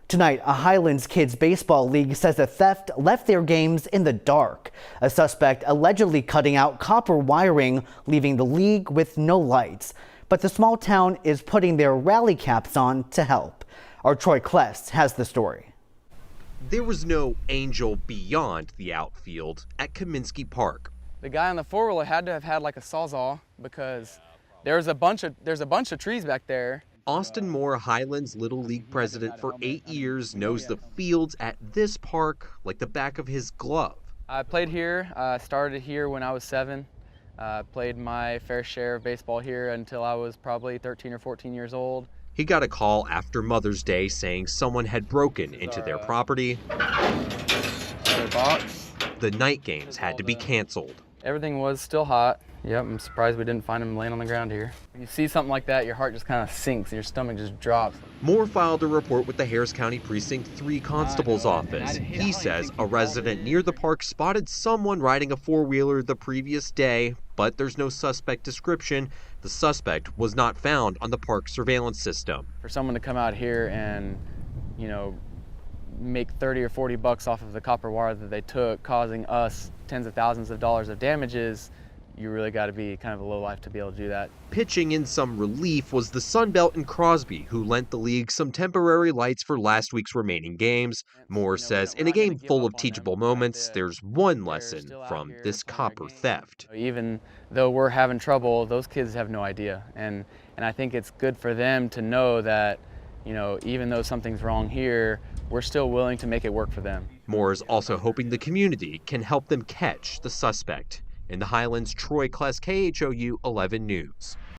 Tonight, a Highlands Kids Baseball League says a theft left their games in the dark. A suspect allegedly cutting out copper wiring, leaving the league with no lights. But the small town is putting their rally caps on to help. Our Troy Kless has the story. There was no angel beyond the outfield at Kaminski Park. The guy on the four-wheeler had to have had like a sawzall because there's a bunch of trees back there. Austin Moore, Highlands Little League president for 8 years, knows the fields at this park like the back of his glove. I played here, started here when I was 7. Played my fair share of baseball here until I was probably 13 or 14 years old. He got a call after Mother's Day saying someone had broken into their property. Box. The night games had to be canceled. Everything was still hot. Yep, I'm surprised we didn't find him laying on the ground here. When you see something like that, your heart just kind of sinks and your stomach just drops. Moore filed a report with the Harris County Precinct 3 Constable's office. He says a resident near the park spotted someone riding a four-wheeler the previous day, but there's no suspect description. The suspect was not found on the park surveillance system. For someone to come out here and, make 30 or 40 bucks off of the copper wire that they took, causing us tens of thousands of dollars of damages, you really got to be kind of a lowlife to be able to do that. Pitching in some relief was the Sunbelt and Crosby, who lent the league some temporary lights for last week's remaining games. Moore says in a game full of teachable moments, there's one lesson from this copper theft. Even though we're having trouble, those kids have no idea. And I think it's good for them to know that, even though something's wrong here, we're still willing to make it work for them. Moore is also hoping the community can help them catch the suspect. In the Highlands, Troy Kless, KHOU 11 News.